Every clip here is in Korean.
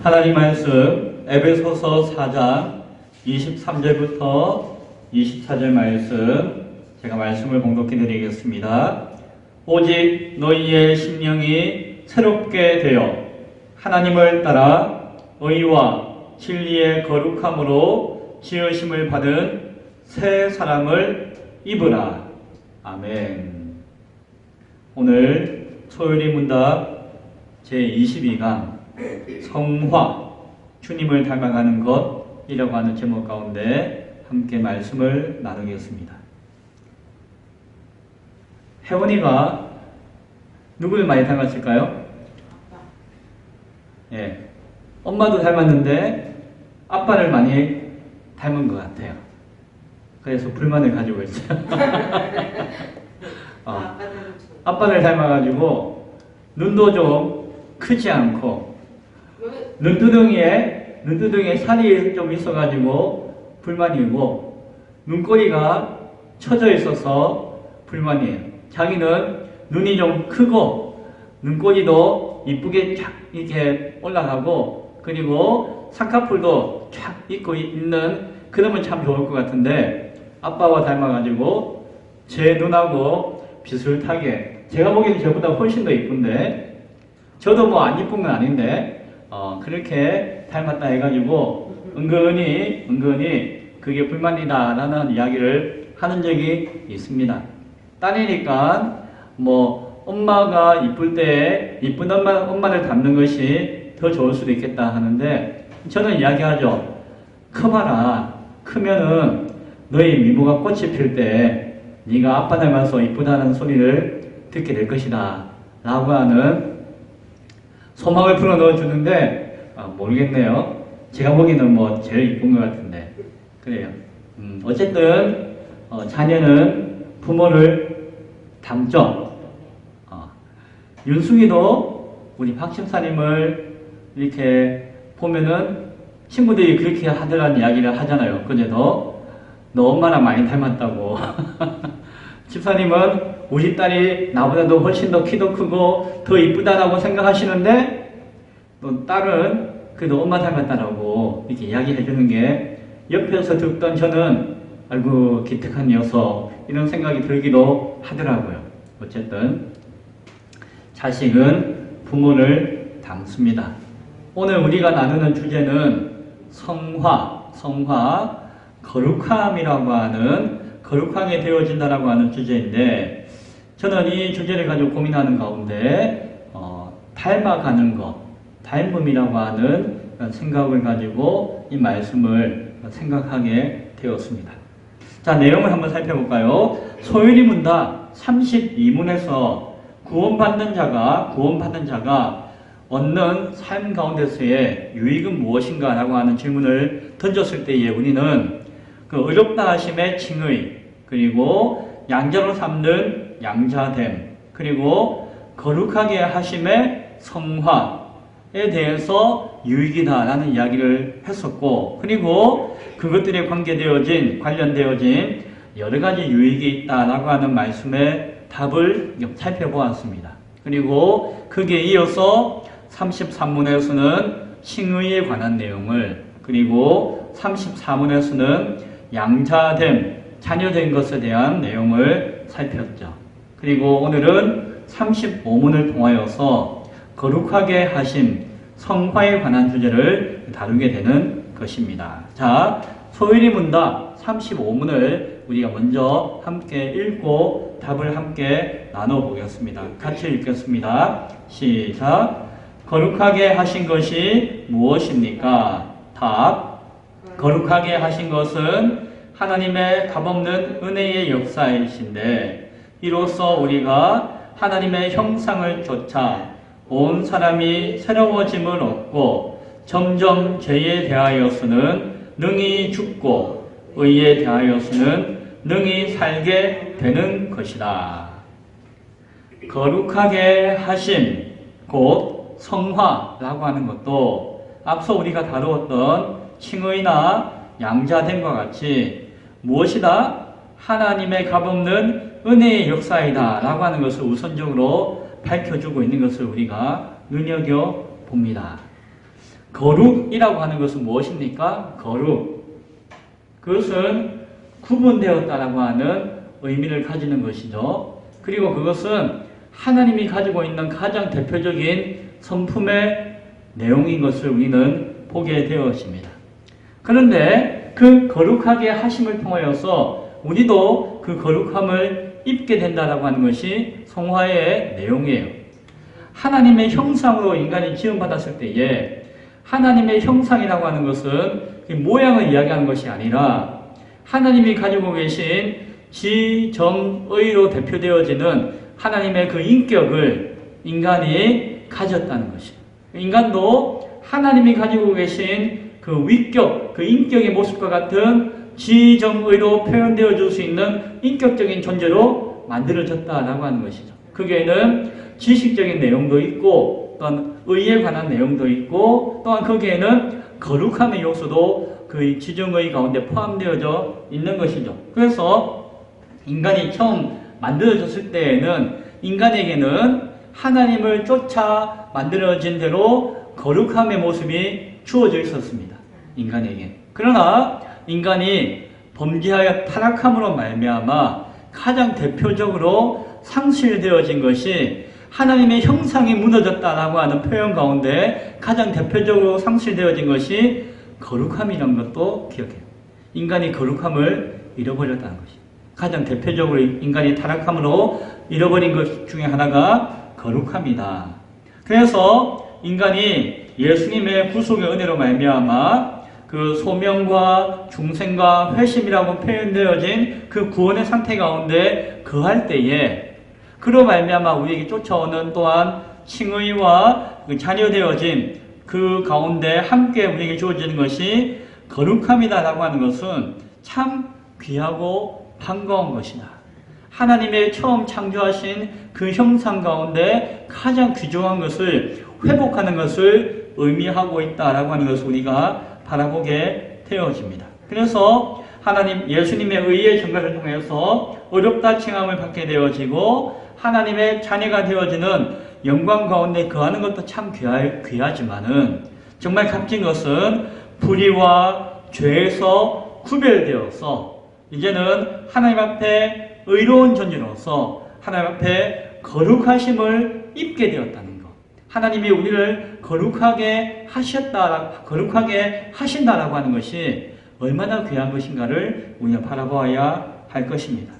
하나님 말씀 에베소서 4장 23절부터 24절 말씀 제가 말씀을 봉독해 드리겠습니다. 오직 너희의 심령이 새롭게 되어 하나님을 따라 의와 진리의 거룩함으로 지으심을 받은 새 사람을 입으라. 아멘. 오늘 소요리 문답 제22강 성화, 주님을 닮아가는 것이라고 하는 제목 가운데 함께 말씀을 나누겠습니다. 혜원이가 누구를 많이 닮았을까요? 예, 엄마도 닮았는데 아빠를 많이 닮은 것 같아요. 그래서 불만을 가지고 있어요. 아빠를 닮아가지고 눈도 좀 크지 않고 눈두덩이에 살이 좀 있어가지고 불만이고 눈꼬리가 처져 있어서 불만이에요. 자기는 눈이 좀 크고 눈꼬리도 이쁘게 쫙 이렇게 올라가고 그리고 쌍꺼풀도 쫙 있는 그러면 참 좋을 것 같은데 아빠와 닮아가지고 제 눈하고 비슷하게 제가 보기에는 저보다 훨씬 더 이쁜데 저도 뭐 안 이쁜 건 아닌데 그렇게 닮았다 해가지고 은근히 그게 불만이다라는 이야기를 하는 적이 있습니다. 딸이니까 뭐 엄마가 이쁠 때 이쁜 엄마를 닮는 것이 더 좋을 수도 있겠다 하는데 저는 이야기하죠. 커봐라. 크면은 너의 미모가 꽃이 필 때 네가 아빠 닮아서 이쁘다는 소리를 듣게 될 것이다 라고 하는 소망을 불어넣어 주는데 모르겠네요. 제가 보기에는 뭐 제일 이쁜 것 같은데 그래요. 어쨌든 자녀는 부모를 닮죠. 윤숙이도 우리 박 집사님을 이렇게 보면은 친구들이 그렇게 하더라는 이야기를 하잖아요. 그제도 너 엄마랑 많이 닮았다고. 집사님은 우리 딸이 나보다도 훨씬 더 키도 크고 더 이쁘다라고 생각하시는데 또 딸은 그래도 엄마 닮았다라고 이렇게 이야기해 주는 게 옆에서 듣던 저는 아이고 기특한 녀석 이런 생각이 들기도 하더라고요. 어쨌든 자식은 부모를 닮습니다. 오늘 우리가 나누는 주제는 성화, 거룩함이라고 하는 거룩하게 되어진다라고 하는 주제인데 저는 이 주제를 가지고 고민하는 가운데 닮아가는 것, 닮음이라고 하는 생각을 가지고 이 말씀을 생각하게 되었습니다. 자, 내용을 한번 살펴볼까요? 소요리 문답 32문에서 구원받는 자가 얻는 삶 가운데서의 유익은 무엇인가 라고 하는 질문을 던졌을 때에 우리는 그 의롭다 하심의 칭의, 그리고 양자로 삼는 양자됨, 그리고 거룩하게 하심의 성화에 대해서 유익이다라는 이야기를 했었고, 그리고 그것들에 관련되어진 여러 가지 유익이 있다라고 하는 말씀의 답을 살펴보았습니다. 그리고 거기에 이어서 33문에서는 칭의에 관한 내용을, 그리고 34문에서는 양자됨, 자녀된 것에 대한 내용을 살폈죠. 그리고 오늘은 35문을 통하여서 거룩하게 하심, 성화에 관한 주제를 다루게 되는 것입니다. 자, 소요리 문답 35문을 우리가 먼저 함께 읽고 답을 함께 나눠보겠습니다. 같이 읽겠습니다. 시작. 거룩하게 하신 것이 무엇입니까? 답. 거룩하게 하신 것은 하나님의 값없는 은혜의 역사이신데 이로써 우리가 하나님의 형상을 좇아 온 사람이 새로워짐을 얻고 점점 죄에 대하여서는 능히 죽고 의에 대하여서는 능히 살게 되는 것이다. 거룩하게 하심 곧 성화라고 하는 것도 앞서 우리가 다루었던 칭의나 양자됨과 같이 무엇이다? 하나님의 값없는 은혜의 역사이다 라고 하는 것을 우선적으로 밝혀주고 있는 것을 우리가 눈여겨봅니다. 거룩이라고 하는 것은 무엇입니까? 거룩. 그것은 구분되었다라고 하는 의미를 가지는 것이죠. 그리고 그것은 하나님이 가지고 있는 가장 대표적인 성품의 내용인 것을 우리는 보게 되었습니다. 그런데 그 거룩하게 하심을 통하여서 우리도 그 거룩함을 입게 된다라고 하는 것이 성화의 내용이에요. 하나님의 형상으로 인간이 지음받았을 때에 하나님의 형상이라고 하는 것은 모양을 이야기하는 것이 아니라 하나님이 가지고 계신 지정의로 대표되어지는 하나님의 그 인격을 인간이 가졌다는 것이에요. 인간도 하나님이 가지고 계신 그 위격, 그 인격의 모습과 같은 지정의로 표현되어 줄 수 있는 인격적인 존재로 만들어졌다라고 하는 것이죠. 거기에는 지식적인 내용도 있고 또한 의에 관한 내용도 있고 또한 거기에는 거룩함의 요소도 그 지정의 가운데 포함되어져 있는 것이죠. 그래서 인간이 처음 만들어졌을 때에는 인간에게는 하나님을 쫓아 만들어진 대로 거룩함의 모습이 주어져 있었습니다. 인간에게. 그러나 인간이 범죄하여 타락함으로 말미암아 가장 대표적으로 상실되어진 것이 하나님의 형상이 무너졌다라고 하는 표현 가운데 가장 대표적으로 상실되어진 것이 거룩함이라는 것도 기억해요. 인간이 거룩함을 잃어버렸다는 것이 가장 대표적으로 인간이 타락함으로 잃어버린 것 중에 하나가 거룩함이다. 그래서 인간이 예수님의 구속의 은혜로 말미암아 그 소명과 중생과 회심이라고 표현되어진 그 구원의 상태 가운데 거할 때에 그로 말미암아 우리에게 쫓아오는 또한 칭의와 그 자녀되어진 그 가운데 함께 우리에게 주어지는 것이 거룩함이다라고 하는 것은 참 귀하고 반가운 것이다. 하나님의 처음 창조하신 그 형상 가운데 가장 귀중한 것을 회복하는 것을 의미하고 있다라고 하는 것을 우리가 바라보게 되어집니다. 그래서 하나님 예수님의 의의 정결을 통해서 어렵다 칭함을 받게 되어지고 하나님의 자녀가 되어지는 영광 가운데 거하는 것도 참 귀하지만은 정말 값진 것은 불의와 죄에서 구별되어서 이제는 하나님 앞에 의로운 존재로서 하나님 앞에 거룩하심을 입게 되었다는 것. 하나님이 우리를 거룩하게 하신다라고 하는 것이 얼마나 귀한 것인가를 우리가 바라보아야 할 것입니다.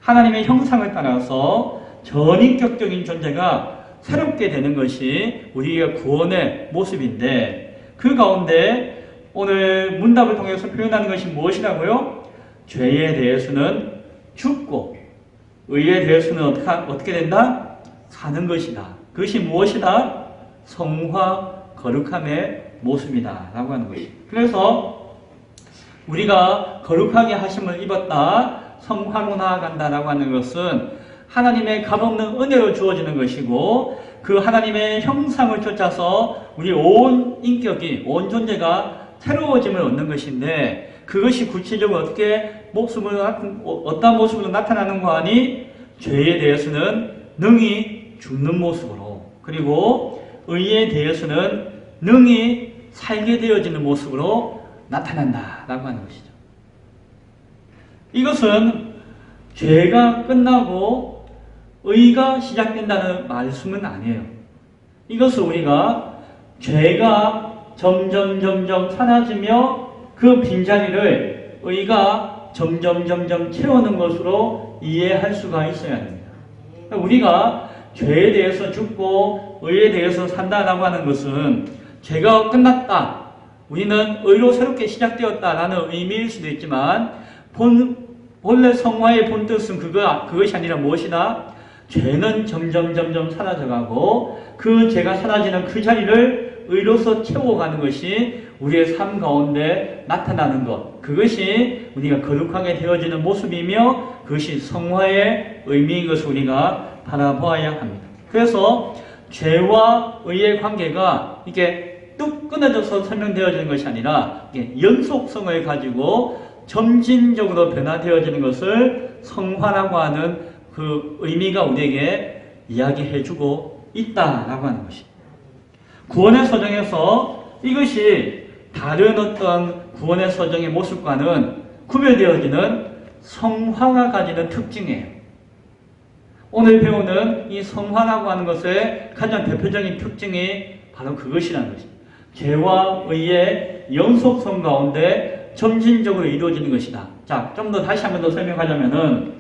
하나님의 형상을 따라서 전인격적인 존재가 새롭게 되는 것이 우리의 구원의 모습인데 그 가운데 오늘 문답을 통해서 표현하는 것이 무엇이라고요? 죄에 대해서는 죽고 의에 대해서는 어떻게 된다? 사는 것이다. 그것이 무엇이다? 성화 거룩함의 모습이다 라고 하는 것이. 그래서 우리가 거룩하게 하심을 입었다, 성화로 나아간다라고 하는 것은 하나님의 값없는 은혜로 주어지는 것이고 그 하나님의 형상을 쫓아서 우리 온 인격이, 온 존재가 새로워짐을 얻는 것인데 그것이 구체적으로 어떤 모습으로 나타나는가 하니 죄에 대해서는 능히 죽는 모습으로 그리고 의에 대해서는 능히 살게 되어지는 모습으로 나타난다라고 하는 것이죠. 이것은 죄가 끝나고 의가 시작된다는 말씀은 아니에요. 이것을 우리가 죄가 점점 사라지며 그 빈자리를 의가 점점 채우는 것으로 이해할 수가 있어야 합니다. 우리가 죄에 대해서 죽고 의에 대해서 산다라고 하는 것은 죄가 끝났다, 우리는 의로 새롭게 시작되었다라는 의미일 수도 있지만 본래 성화의 본뜻은 그것이 아니라 무엇이다? 죄는 점점 사라져가고 그 죄가 사라지는 그 자리를 의로서 채워가는 것이 우리의 삶 가운데 나타나는 것, 그것이 우리가 거룩하게 되어지는 모습이며 그것이 성화의 의미인 것을 우리가 바라보아야 합니다. 그래서 죄와 의의 관계가 이게 뚝 끊어져서 설명되어지는 것이 아니라 연속성을 가지고 점진적으로 변화되어지는 것을 성화라고 하는 그 의미가 우리에게 이야기해주고 있다라고 하는 것입니다. 구원의 서정에서 이것이 다른 어떤 구원의 서정의 모습과는 구별되어지는 성화가 가지는 특징이에요. 오늘 배우는 이 성화라고 하는 것의 가장 대표적인 특징이 바로 그것이라는 것입니다. 죄와 의의 연속성 가운데 점진적으로 이루어지는 것이다. 자, 좀 더 다시 한 번 더 설명하자면은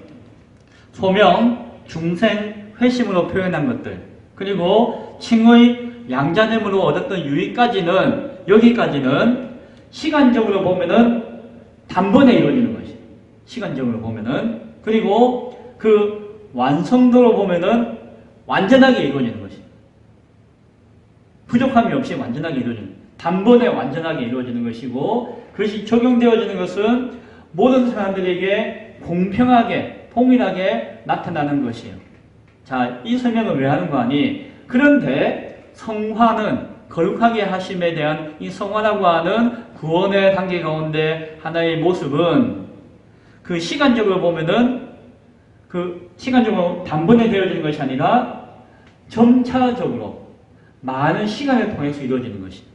소명, 중생, 회심으로 표현한 것들, 그리고 칭의, 양자됨으로 얻었던 유익까지는, 여기까지는 시간적으로 보면은 단번에 이루어지는 것이. 시간적으로 보면은. 그리고 그 완성도로 보면은 완전하게 이루어지는 것이. 부족함이 없이 완전하게 이루어지는, 단번에 완전하게 이루어지는 것이고, 그것이 적용되어지는 것은 모든 사람들에게 공평하게, 통일하게 나타나는 것이에요. 자, 이 설명을 왜 하는 거 아니? 그런데 성화는 거룩하게 하심에 대한 이 성화라고 하는 구원의 단계 가운데 하나의 모습은 그 시간적으로 보면은 그 시간적으로 단번에 되어지는 것이 아니라 점차적으로 많은 시간을 통해서 이루어지는 것입니다.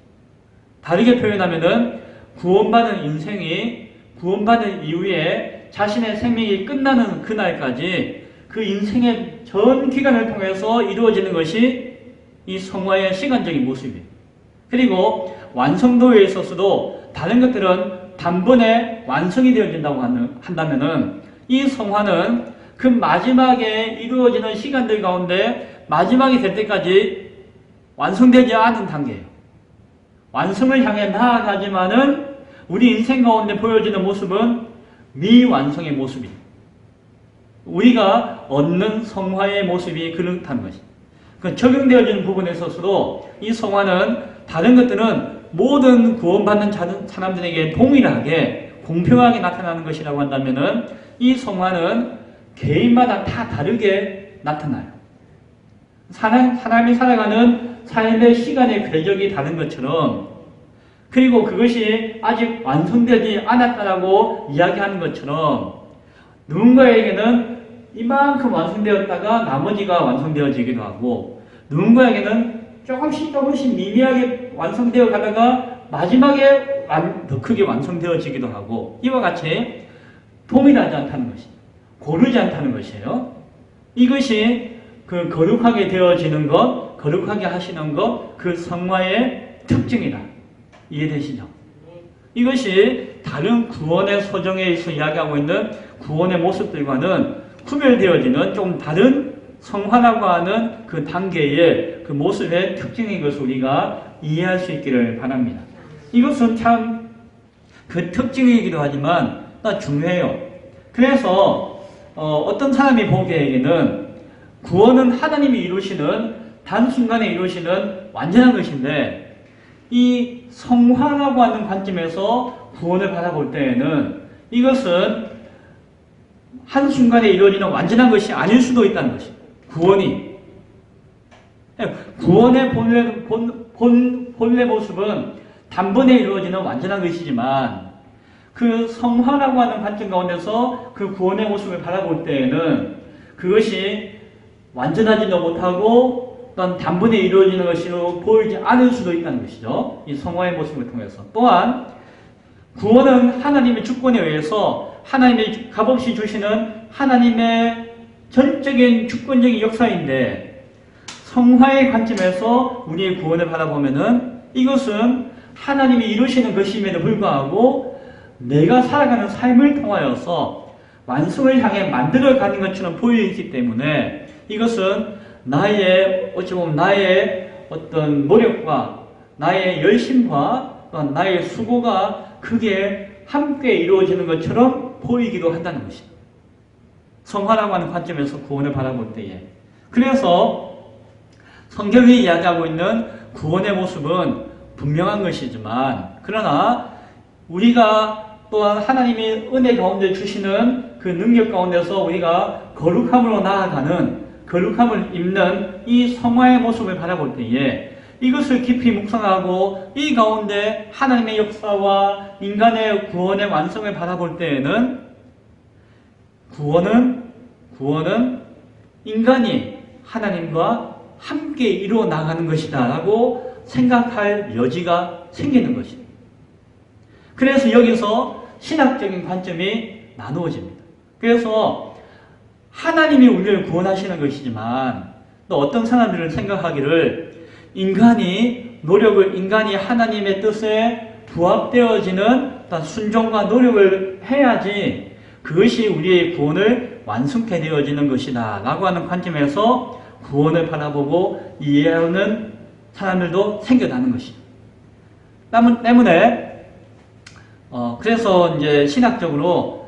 다르게 표현하면은 구원받은 인생이 구원받은 이후에 자신의 생명이 끝나는 그날까지 그 인생의 전 기간을 통해서 이루어지는 것이 이 성화의 시간적인 모습이에요. 그리고 완성도에 있어서도 다른 것들은 단번에 완성이 되어진다고 한다면은 이 성화는 그 마지막에 이루어지는 시간들 가운데 마지막이 될 때까지 완성되지 않은 단계예요. 완성을 향해 나아가지만은 우리 인생 가운데 보여지는 모습은 미완성의 모습이에요. 우리가 얻는 성화의 모습이 그렇다는 것이죠. 적용되어지는 부분에 있어서도 이 성화는 다른 것들은 모든 구원받는 사람들에게 동일하게 공평하게 나타나는 것이라고 한다면은 이 성화는 개인마다 다 다르게 나타나요. 사람이 살아가는 삶의 시간의 궤적이 다른 것처럼, 그리고 그것이 아직 완성되지 않았다라고 이야기하는 것처럼 누군가에게는 이만큼 완성되었다가 나머지가 완성되어지기도 하고, 누군가에게는 조금씩 미미하게 완성되어 가다가 마지막에 더 크게 완성되어지기도 하고, 이와 같이 동일하지 않다는 것이, 고르지 않다는 것이에요. 이것이 그 거룩하게 되어지는 것, 거룩하게 하시는 것, 그 성화의 특징이다. 이해되시죠? 이것이 다른 구원의 서정에서 이야기하고 있는 구원의 모습들과는 구별되어지는 좀 다른 성화라고 하는 그 단계의 그 모습의 특징인 것을 우리가 이해할 수 있기를 바랍니다. 이것은 참 그 특징이기도 하지만 또 중요해요. 그래서 어떤 사람이 보기에는 구원은 하나님이 이루시는 단순간에 이루시는 완전한 것인데, 이 성화라고 하는 관점에서 구원을 바라볼 때에는 이것은 한순간에 이루어지는 완전한 것이 아닐 수도 있다는 것입니다. 구원의 본래 모습은 단번에 이루어지는 완전한 것이지만, 그 성화라고 하는 관점 가운데서 그 구원의 모습을 바라볼 때에는 그것이 완전하지도 못하고 또한 단번에 이루어지는 것으로 보이지 않을 수도 있다는 것이죠. 이 성화의 모습을 통해서. 또한 구원은 하나님의 주권에 의해서 하나님이 값없이 주시는 하나님의 전적인 주권적인 역사인데, 성화의 관점에서 우리의 구원을 바라보면은 이것은 하나님이 이루시는 것임에도 불구하고 내가 살아가는 삶을 통하여서 완성을 향해 만들어가는 것처럼 보이기 때문에 이것은 어찌 보면 나의 어떤 노력과 나의 열심과 또한 나의 수고가 그게 함께 이루어지는 것처럼 보이기도 한다는 것입니다. 성화라고 하는 관점에서 구원을 바라볼 때에. 그래서 성경이 이야기하고 있는 구원의 모습은 분명한 것이지만, 그러나 우리가 또한 하나님이 은혜 가운데 주시는 그 능력 가운데서 우리가 거룩함으로 나아가는, 거룩함을 입는 이 성화의 모습을 바라볼 때에 이것을 깊이 묵상하고 이 가운데 하나님의 역사와 인간의 구원의 완성을 바라볼 때에는 구원은 인간이 하나님과 함께 이루어 나가는 것이다 라고 생각할 여지가 생기는 것입니다. 그래서 여기서 신학적인 관점이 나누어집니다. 그래서 하나님이 우리를 구원하시는 것이지만 또 어떤 사람들은 생각하기를 인간이 하나님의 뜻에 부합되어지는 순종과 노력을 해야지 그것이 우리의 구원을 완성케 되어지는 것이다 라고 하는 관점에서 구원을 바라보고 이해하는 사람들도 생겨나는 것이죠. 때문에 그래서 이제 신학적으로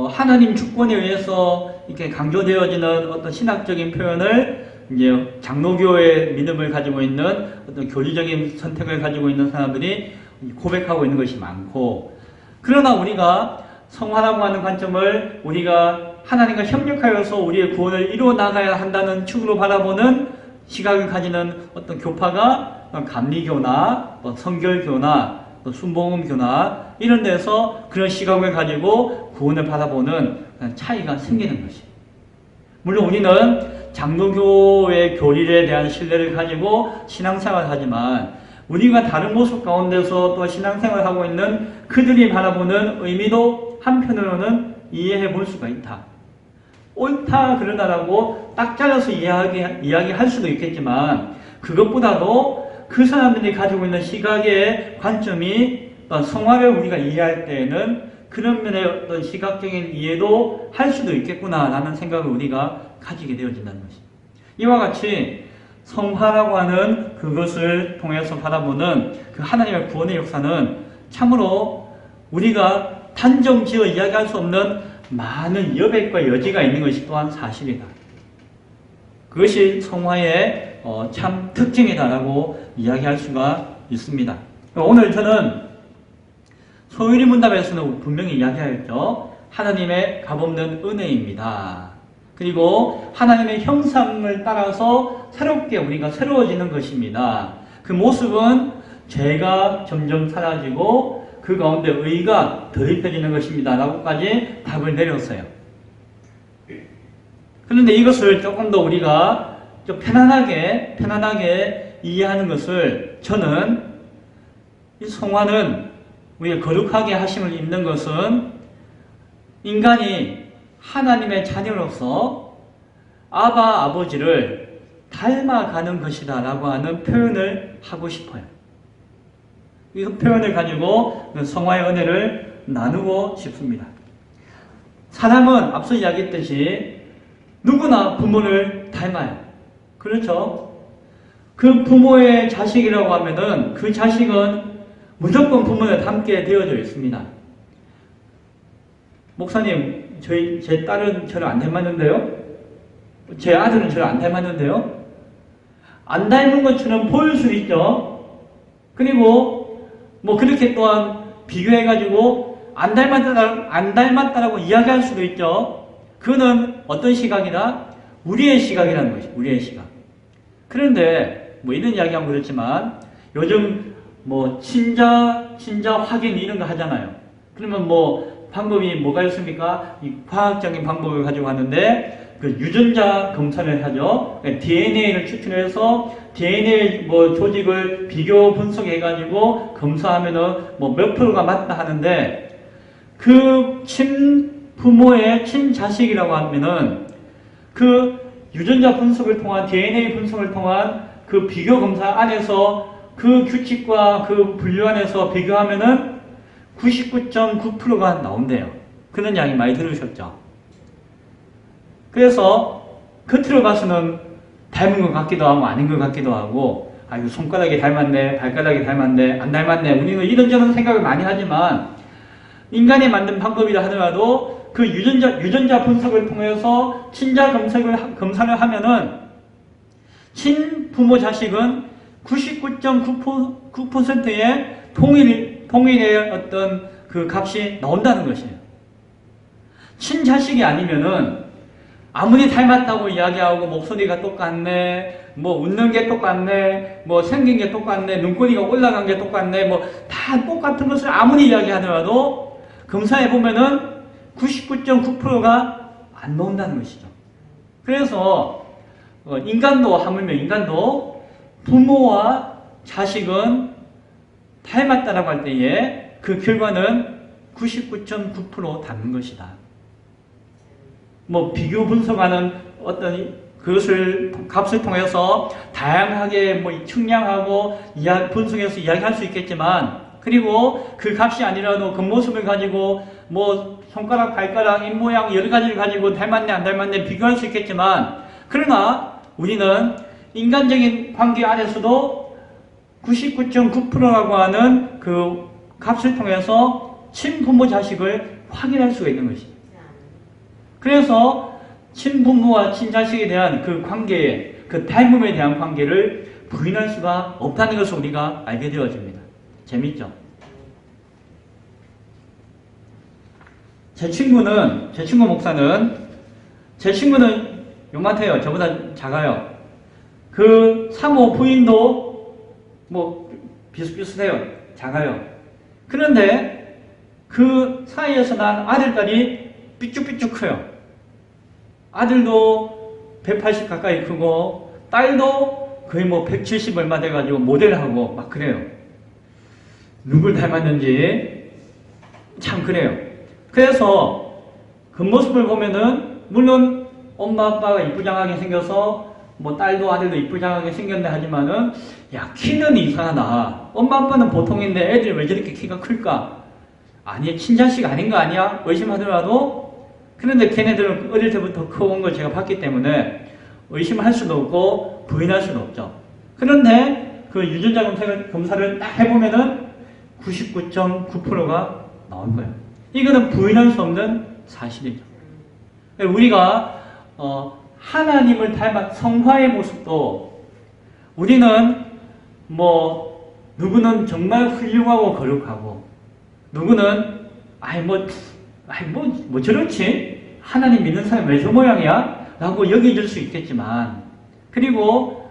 하나님 주권에 의해서 이렇게 강조되어지는 어떤 신학적인 표현을 이제 장로교의 믿음을 가지고 있는 어떤 교리적인 선택을 가지고 있는 사람들이 고백하고 있는 것이 많고, 그러나 우리가 성화라고 하는 관점을 우리가 하나님과 협력하여서 우리의 구원을 이루어 나가야 한다는 축으로 바라보는 시각을 가지는 어떤 교파가 감리교나 성결교나 순복음교나 이런 데서 그런 시각을 가지고 구원을 바라보는 차이가 생기는 것이에요. 물론 우리는 장로교의 교리에 대한 신뢰를 가지고 신앙생활을 하지만 우리가 다른 모습 가운데서 또 신앙생활을 하고 있는 그들이 바라보는 의미도 한편으로는 이해해 볼 수가 있다. 옳다 그러다라고 딱 잘라서 이야기할 수도 있겠지만 그것보다도 그 사람들이 가지고 있는 시각의 관점이 성화를 우리가 이해할 때에는 그런 면의 어떤 시각적인 이해도 할 수도 있겠구나라는 생각을 우리가 가지게 되어진다는 것입니다. 이와 같이 성화라고 하는 그것을 통해서 바라보는 그 하나님의 구원의 역사는 참으로 우리가 단정 지어 이야기할 수 없는 많은 여백과 여지가 있는 것이 또한 사실이다. 그것이 성화의 참 특징이다라고 이야기할 수가 있습니다. 오늘 저는 소유리 문답에서는 분명히 이야기하였죠. 하나님의 값없는 은혜입니다. 그리고 하나님의 형상을 따라서 새롭게 우리가 새로워지는 것입니다. 그 모습은 죄가 점점 사라지고 그 가운데 의가 더입혀지는 것입니다. 라고까지 답을 내렸어요. 그런데 이것을 조금 더 우리가 좀 편안하게 이해하는 것을 저는 이 성화는 우리가 거룩하게 하심을 입는 것은 인간이 하나님의 자녀로서 아버지를 닮아가는 것이다 라고 하는 표현을 하고 싶어요. 이 표현을 가지고 성화의 은혜를 나누고 싶습니다. 사람은 앞서 이야기했듯이 누구나 부모를 닮아요. 그렇죠? 그 부모의 자식이라고 하면은 그 자식은 무조건 부모를 닮게 되어져 있습니다. 목사님, 제 딸은 저를 안 닮았는데요? 제 아들은 저를 안 닮았는데요? 안 닮은 것처럼 보일 수 있죠? 그리고 그렇게 또한 비교해가지고 안 닮았다라고 이야기할 수도 있죠? 그거는 어떤 시각이다? 우리의 시각이라는 것이 우리의 시각. 그런데 이런 이야기하면 그렇지만 요즘 친자 확인 이런 거 하잖아요. 그러면 방법이 뭐가 있습니까? 이 과학적인 방법을 가지고 하는데 그 유전자 검사를 하죠. DNA를 추출해서 DNA 조직을 비교 분석해가지고 검사하면은 몇 프로가 맞다 하는데 그 친부모의 친자식이라고 하면은 그 유전자 분석을 통한 DNA 분석을 통한 그 비교 검사 안에서 그 규칙과 그 분류 안에서 비교하면은 99.9%가 나온대요. 그런 이야기 많이 들으셨죠? 그래서 겉으로 봐서는 닮은 것 같기도 하고 아닌 것 같기도 하고 이거 손가락이 닮았네, 발가락이 닮았네, 안 닮았네. 우리는 이런저런 생각을 많이 하지만 인간이 만든 방법이라 하더라도 그 유전자 분석을 통해서 친자 검사를 하면은 친부모 자식은 99.9%의 통일의 어떤 그 값이 나온다는 것이에요. 친자식이 아니면은 아무리 닮았다고 이야기하고 목소리가 똑같네, 웃는 게 똑같네, 생긴 게 똑같네, 눈꼬리가 올라간 게 똑같네, 다 똑같은 것을 아무리 이야기하더라도 검사해보면은 99.9%가 안 나온다는 것이죠. 그래서 인간도 하물며 인간도 부모와 자식은 닮았다라고 할 때에 그 결과는 99.9% 닮은 것이다. 뭐 비교 분석하는 어떤 그것을 값을 통해서 다양하게 뭐 측량하고 분석해서 이야기할 수 있겠지만, 그리고 그 값이 아니라도 겉모습을 가지고 뭐 손가락, 발가락, 입모양 여러 가지를 가지고 닮았네 안 닮았네 비교할 수 있겠지만, 그러나 우리는 인간적인 관계 안에서도 99.9%라고 하는 그 값을 통해서 친부모 자식을 확인할 수가 있는 것입니다. 그래서 친부모와 친자식에 대한 그 관계에, 그 닮음에 대한 관계를 부인할 수가 없다는 것을 우리가 알게 되어집니다. 재밌죠? 제 친구 목사는, 제 친구는 요만해요. 저보다 작아요. 그 사모 부인도 뭐 비슷비슷해요. 작아요. 그런데 그 사이에서 난 아들딸이 삐쭉삐쭉 커요. 아들도 180 가까이 크고 딸도 거의 뭐 170 얼마 돼가지고 모델하고 막 그래요. 누굴 닮았는지 참 그래요. 그래서 그 모습을 보면은 물론 엄마 아빠가 이쁘장하게 생겨서 뭐 딸도 아들도 이쁘장하게 생겼네 하지만은 야 키는 이상하다. 엄마 아빠는 보통인데 애들이 왜 저렇게 키가 클까? 아니 친자식 아닌 거 아니야? 의심하더라도 그런데 걔네들은 어릴 때부터 커온 걸 제가 봤기 때문에 의심할 수도 없고 부인할 수도 없죠. 그런데 그 유전자 검사를 딱 해보면은 99.9%가 나올 거예요. 이거는 부인할 수 없는 사실이죠. 우리가 하나님을 닮은 성화의 모습도 우리는 뭐 누구는 정말 훌륭하고 거룩하고 누구는 뭐 저렇지? 하나님 믿는 사람이 왜 저 모양이야? 라고 여겨질 수 있겠지만, 그리고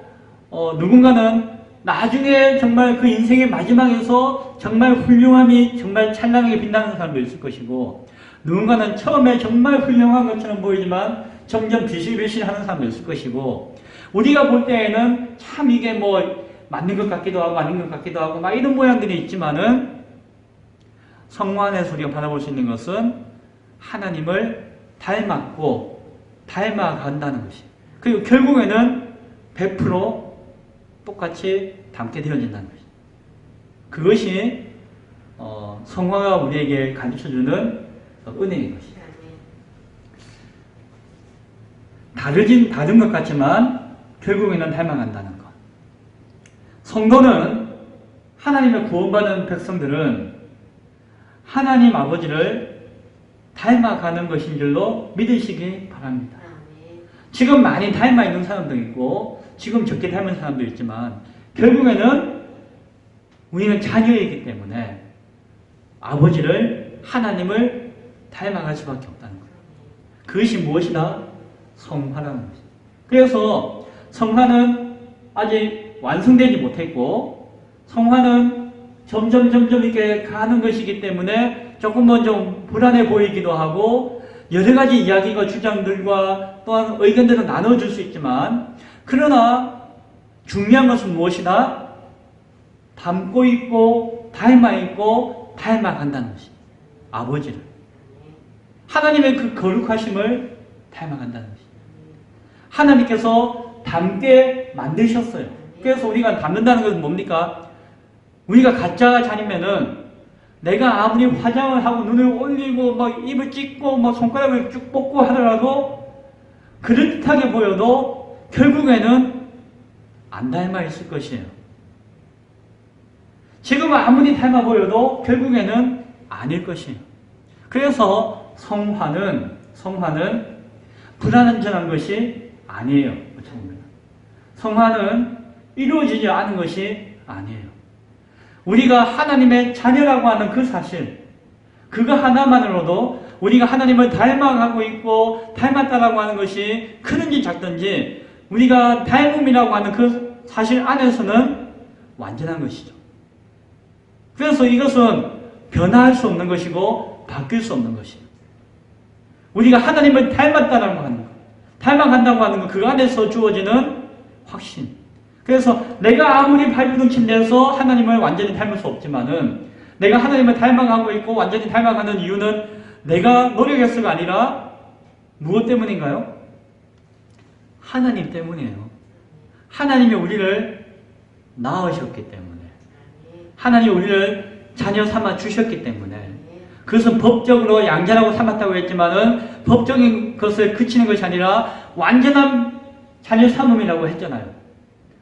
누군가는 나중에 정말 그 인생의 마지막에서 정말 훌륭함이 정말 찬란하게 빛나는 사람도 있을 것이고, 누군가는 처음에 정말 훌륭한 것처럼 보이지만 점점 비실비실하는 사람도 있을 것이고, 우리가 볼 때에는 참 이게 뭐 맞는 것 같기도 하고 아닌 것 같기도 하고 막 이런 모양들이 있지만은, 성화안에서 우리가 바라볼 수 있는 것은 하나님을 닮았고 닮아간다는 것이. 그리고 결국에는 100% 똑같이 닮게 되어진다는 것이. 그것이 성화가 우리에게 가르쳐주는 은혜인 것이다. 다른 것 같지만 결국에는 닮아간다는 것. 성도는, 하나님의 구원받은 백성들은 하나님 아버지를 닮아가는 것인 줄로 믿으시기 바랍니다. 지금 많이 닮아 있는 사람도 있고 지금 적게 닮은 사람도 있지만 결국에는 우리는 자녀이기 때문에 아버지를, 하나님을 닮아갈 수밖에 없다는 거예요. 그것이 무엇이다? 성화라는 것이죠. 그래서 성화는 아직 완성되지 못했고 성화는 점점 이렇게 가는 것이기 때문에 조금은 좀 불안해 보이기도 하고 여러 가지 이야기가 주장들과 또한 의견들을 나눠줄 수 있지만, 그러나 중요한 것은 무엇이다? 닮고 있고 닮아 있고 닮아간다는 것이. 아버지를, 하나님의 그 거룩하심을 닮아간다는 것이. 하나님께서 닮게 만드셨어요. 그래서 우리가 닮는다는 것은 뭡니까? 우리가 가짜 자녀면은 내가 아무리 화장을 하고 눈을 올리고 막 입을 찢고 막 손가락을 쭉 뻗고 하더라도 그럴듯하게 보여도 결국에는 안 닮아 있을 것이에요. 지금 아무리 닮아 보여도 결국에는 아닐 것이에요. 그래서 성화는 불완전한 것이 아니에요. 성화는 이루어지지 않은 것이 아니에요. 우리가 하나님의 자녀라고 하는 그 사실, 그거 하나만으로도 우리가 하나님을 닮아가고 있고 닮았다라고 하는 것이 크든지 작든지 우리가 닮음이라고 하는 그 사실 안에서는 완전한 것이죠. 그래서 이것은 변화할 수 없는 것이고 바뀔 수 없는 것이에요. 우리가 하나님을 닮았다라고 하는 것, 닮아간다고 하는 것, 그 안에서 주어지는 확신, 그래서 내가 아무리 발부둥침돼서 하나님을 완전히 닮을 수 없지만은 내가 하나님을 닮아가고 있고 완전히 닮아가는 이유는 내가 노력해서가 아니라 무엇 때문인가요? 하나님 때문이에요. 하나님이 우리를 낳으셨기 때문에, 하나님이 우리를 자녀 삼아 주셨기 때문에, 그것은 법적으로 양자라고 삼았다고 했지만은 법적인 것을 그치는 것이 아니라 완전한 자녀 삼음이라고 했잖아요.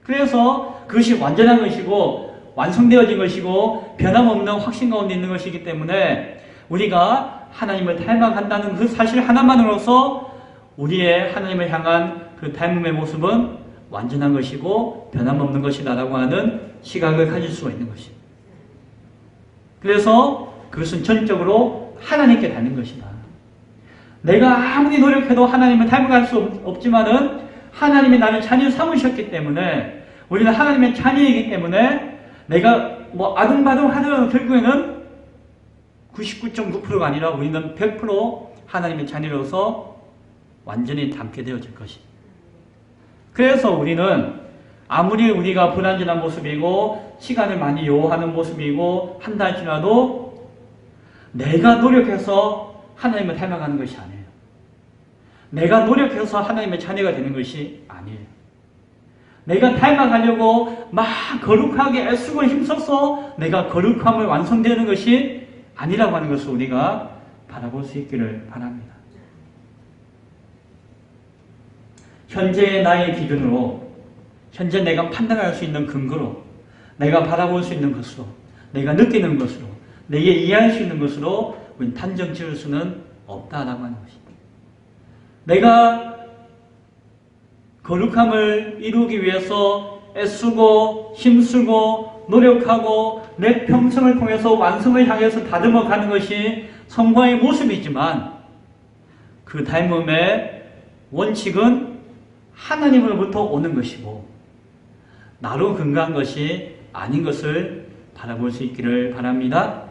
그래서 그것이 완전한 것이고 완성되어진 것이고 변함없는 확신 가운데 있는 것이기 때문에 우리가 하나님을 닮아간다는 그 사실 하나만으로서 우리의 하나님을 향한 그 닮음의 모습은 완전한 것이고 변함없는 것이다라고 하는 시각을 가질 수가 있는 것입니다. 그래서 그것은 전적으로 하나님께 닮는 것이다. 내가 아무리 노력해도 하나님을 닮아갈 수 없지만은 하나님이 나를 자녀 삼으셨기 때문에, 우리는 하나님의 자녀이기 때문에 내가 아둥바둥 하더라도 결국에는 99.9%가 아니라 우리는 100% 하나님의 자녀로서 완전히 닮게 되어질 것입니다. 그래서 우리는 아무리 우리가 불완전한 모습이고 시간을 많이 요하는 모습이고 한다 할지라도 내가 노력해서 하나님을 닮아가는 것이 아니에요. 내가 노력해서 하나님의 자녀가 되는 것이 아니에요. 내가 닮아가려고 막 거룩하게 애쓰고 힘써서 내가 거룩함을 완성되는 것이 아니라고 하는 것을 우리가 바라볼 수 있기를 바랍니다. 현재의 나의 기준으로, 현재 내가 판단할 수 있는 근거로, 내가 바라볼 수 있는 것으로, 내가 느끼는 것으로, 내게 이해할 수 있는 것으로 우리는 단정 지을 수는 없다라고 하는 것입니다. 내가 거룩함을 이루기 위해서 애쓰고 힘쓰고 노력하고 내 평생을 통해서 완성을 향해서 다듬어 가는 것이 성화의 모습이지만 그 닮음의 원칙은 하나님으로부터 오는 것이고 나로 근거한 것이 아닌 것을 바라볼 수 있기를 바랍니다.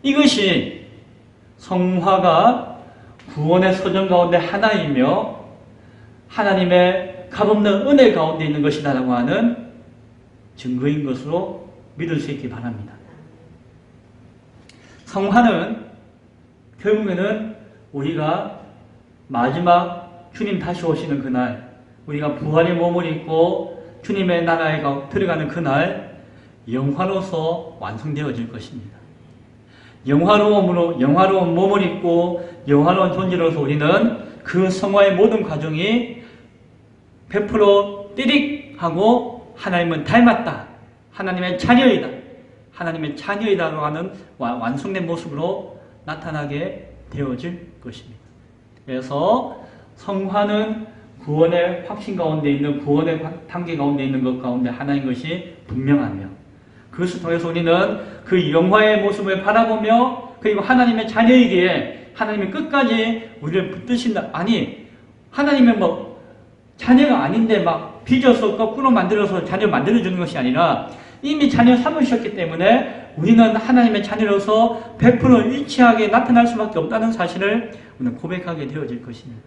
이것이 성화가 구원의 서정 가운데 하나이며 하나님의 값없는 은혜 가운데 있는 것이다라고 하는 증거인 것으로 믿을 수 있기 바랍니다. 성화는 결국에는 우리가 마지막 주님 다시 오시는 그날, 우리가 부활의 몸을 입고 주님의 나라에 들어가는 그날 영화로서 완성되어질 것입니다. 영화로운 몸을 입고 영화로운 존재로서 우리는 그 성화의 모든 과정이 100% 띠릭하고 하나님은 닮았다, 하나님의 자녀이다, 하나님의 자녀이다라고 하는 완성된 모습으로 나타나게 되어질 것입니다. 그래서 성화는 구원의 확신 가운데 있는, 구원의 단계 가운데 있는 것 가운데 하나인 것이 분명하며, 그것을 통해서 우리는 그 영화의 모습을 바라보며, 그리고 하나님의 자녀이기에 하나님이 끝까지 우리를 붙드신다. 아니, 하나님의 자녀가 아닌데 막 빚어서 거꾸로 만들어서 자녀 만들어주는 것이 아니라 이미 자녀 삼으셨기 때문에 우리는 하나님의 자녀로서 100% 일치하게 나타날 수밖에 없다는 사실을 오늘 고백하게 되어질 것입니다.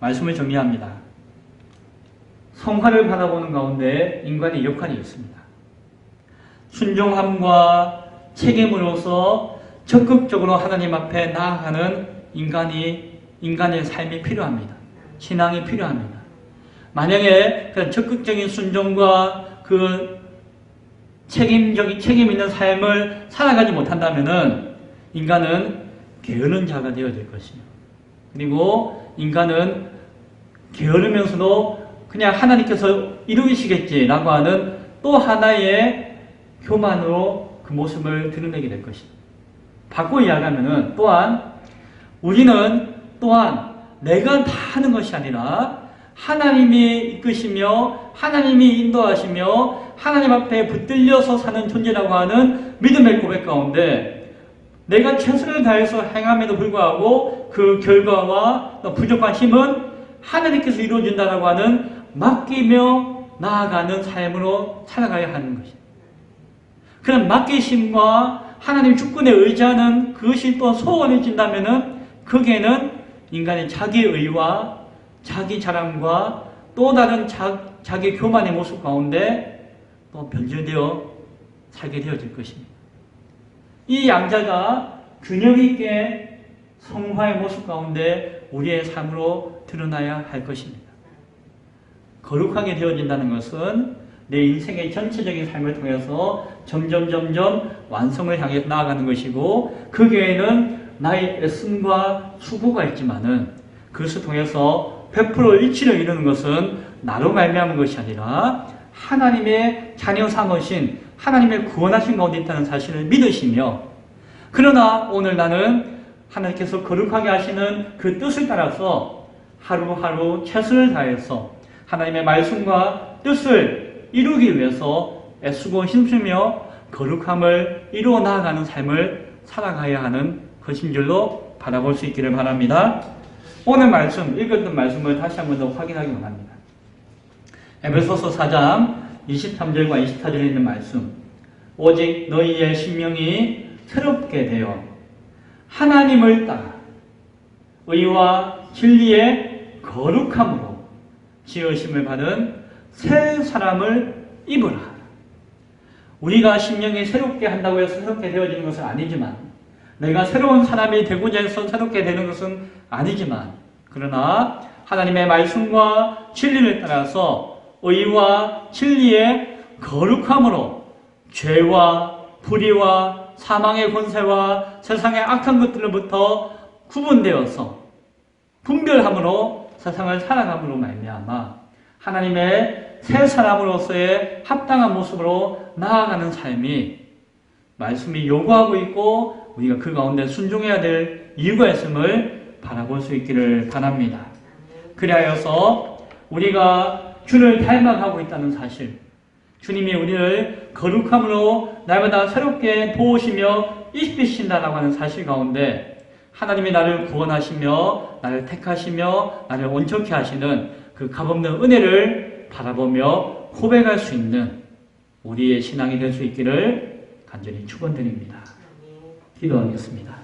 말씀을 정리합니다. 성화를 바라보는 가운데 인간의 역할이 있습니다. 순종함과 책임으로서 적극적으로 하나님 앞에 나아가는 인간의 삶이 필요합니다. 신앙이 필요합니다. 만약에 그 적극적인 순종과 그 책임 있는 삶을 살아가지 못한다면은 인간은 게으른 자가 되어질 것입니다. 그리고 인간은 게으르면서도 그냥 하나님께서 이루시겠지라고 하는 또 하나의 교만으로 그 모습을 드러내게 될 것입니다. 바꿔 이야기하면은 우리는 또한 내가 다 하는 것이 아니라 하나님이 이끄시며 하나님이 인도하시며 하나님 앞에 붙들려서 사는 존재라고 하는 믿음의 고백 가운데 내가 최선을 다해서 행함에도 불구하고 그 결과와 부족한 힘은 하나님께서 이루어진다라고 하는 맡기며 나아가는 삶으로 살아가야 하는 것입니다. 그런 맡기심과 하나님 주권에 의지하는 그것이 또 소원해진다면은 거기에는 인간의 자기 의와 자기 자랑과 또 다른 자기 교만의 모습 가운데 또 변질되어 살게 되어질 것입니다. 이 양자가 균형 있게 성화의 모습 가운데 우리의 삶으로 드러나야 할 것입니다. 거룩하게 되어진다는 것은 내 인생의 전체적인 삶을 통해서 점점 완성을 향해 나아가는 것이고, 그 외에는 나의 애씀과 수고가 있지만은 그것을 통해서 100% 일치를 이루는 것은 나로 말미암은 것이 아니라 하나님의 자녀 삼으신 하나님의 구원하신 가운데 있다는 사실을 믿으시며, 그러나 오늘 나는 하나님께서 거룩하게 하시는 그 뜻을 따라서 하루하루 최선을 다해서 하나님의 말씀과 뜻을 이루기 위해서 애쓰고 힘쓰며 거룩함을 이루어 나아가는 삶을 살아가야 하는 것인 줄로 바라볼 수 있기를 바랍니다. 오늘 말씀, 읽었던 말씀을 다시 한 번 더 확인하기 원합니다. 에베소서 4장 23절과 24절에 있는 말씀. 오직 너희의 심령이 새롭게 되어 하나님을 따라 의와 진리의 거룩함으로 지으심을 받은 새 사람을 입으라. 우리가 심령이 새롭게 한다고 해서 새롭게 되어지는 것은 아니지만, 내가 새로운 사람이 되고자 해서 새롭게 되는 것은 아니지만, 그러나 하나님의 말씀과 진리를 따라서 의와 진리의 거룩함으로 죄와 불의와 사망의 권세와 세상의 악한 것들로부터 구분되어서 분별함으로 세상을 살아감으로 말미암아 하나님의 새 사람으로서의 합당한 모습으로 나아가는 삶이 말씀이 요구하고 있고, 우리가 그 가운데 순종해야 될 이유가 있음을 바라볼 수 있기를 바랍니다. 그리하여서 우리가 주를 닮아가고 있다는 사실, 주님이 우리를 거룩함으로 날마다 새롭게 도우시며 입히신다라고 하는 사실 가운데 하나님이 나를 구원하시며 나를 택하시며 나를 온전케 하시는 그 값없는 은혜를 바라보며 고백할 수 있는 우리의 신앙이 될 수 있기를 간절히 축원드립니다. 기도하겠습니다.